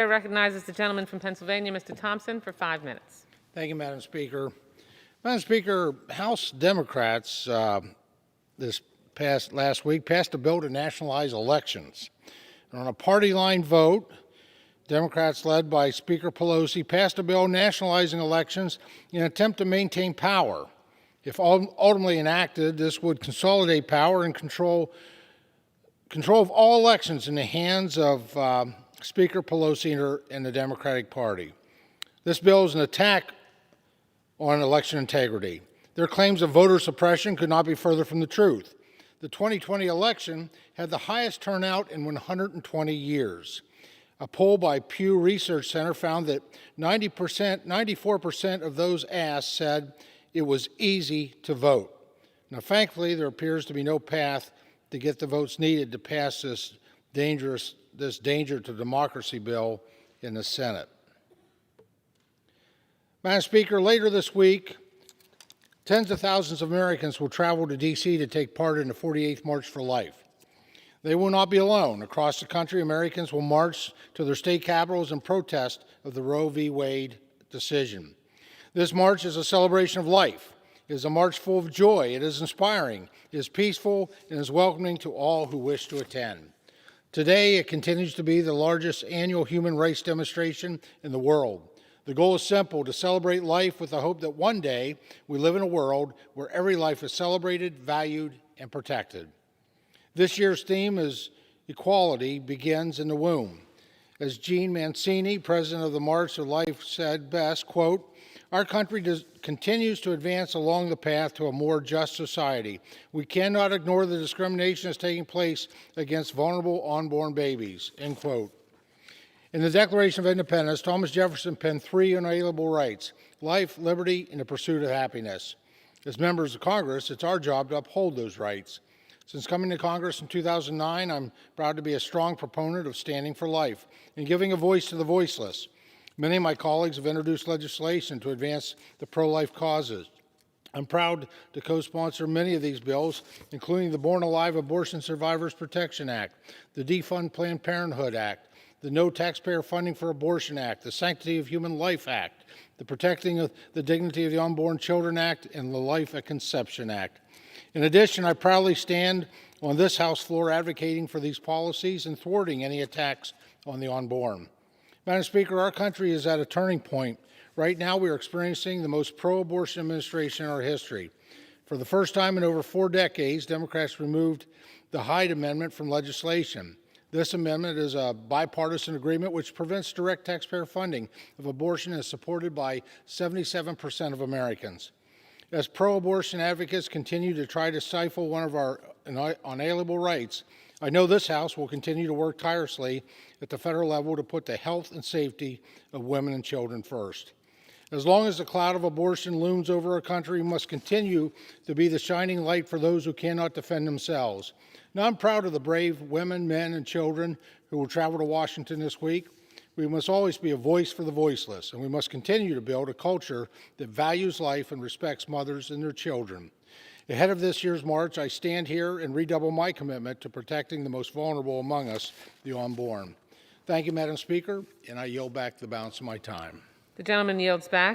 Chair recognizes the gentleman from Pennsylvania, Mr. Thompson, for 5 minutes. Thank you, Madam Speaker. Madam Speaker, House Democrats last week passed a bill to nationalize elections. And on a party line vote, Democrats led by Speaker Pelosi passed a bill nationalizing elections in an attempt to maintain power. If ultimately enacted, this would consolidate power and control of all elections in the hands of Speaker Pelosi and the Democratic Party. This bill is an attack on election integrity. Their claims of voter suppression could not be further from the truth. The 2020 election had the highest turnout in 120 years. A poll by Pew Research Center found that 94% of those asked said it was easy to vote. Now, thankfully, there appears to be no path to get the votes needed to pass this danger to democracy bill in the Senate. Madam Speaker, later this week, tens of thousands of Americans will travel to D.C. to take part in the 48th March for Life. They will not be alone. Across the country, Americans will march to their state capitals in protest of the Roe v. Wade decision. This march is a celebration of life. It is a march full of joy. It is inspiring. It is peaceful and is welcoming to all who wish to attend. Today, it continues to be the largest annual human rights demonstration in the world. The goal is simple: to celebrate life with the hope that one day we live in a world where every life is celebrated, valued, and protected. This year's theme is Equality Begins in the Womb. As Jean Mancini, president of the March for Life, said best, quote, "Our country continues to advance along the path to a more just society. We cannot ignore the discrimination that's taking place against vulnerable unborn babies," end quote. In the Declaration of Independence, Thomas Jefferson penned 3 unalienable rights: life, liberty, and the pursuit of happiness. As members of Congress, it's our job to uphold those rights. Since coming to Congress in 2009, I'm proud to be a strong proponent of standing for life and giving a voice to the voiceless. Many of my colleagues have introduced legislation to advance the pro-life causes. I'm proud to co-sponsor many of these bills, including the Born Alive Abortion Survivors Protection Act, the Defund Planned Parenthood Act, the No Taxpayer Funding for Abortion Act, the Sanctity of Human Life Act, the Protecting of the Dignity of the Unborn Children Act, and the Life at Conception Act. In addition, I proudly stand on this House floor advocating for these policies and thwarting any attacks on the unborn. Madam Speaker, our country is at a turning point. Right now, we are experiencing the most pro-abortion administration in our history. For the first time in over 4 decades, Democrats removed the Hyde Amendment from legislation. This amendment is a bipartisan agreement which prevents direct taxpayer funding of abortion and is supported by 77% of Americans. As pro-abortion advocates continue to try to stifle one of our unalienable rights, I know this House will continue to work tirelessly at the federal level to put the health and safety of women and children first. As long as the cloud of abortion looms over our country, we must continue to be the shining light for those who cannot defend themselves. Now, I'm proud of the brave women, men, and children who will travel to Washington this week. We must always be a voice for the voiceless, and we must continue to build a culture that values life and respects mothers and their children. Ahead of this year's march, I stand here and redouble my commitment to protecting the most vulnerable among us, the unborn. Thank you, Madam Speaker, and I yield back the balance of my time. The gentleman yields back.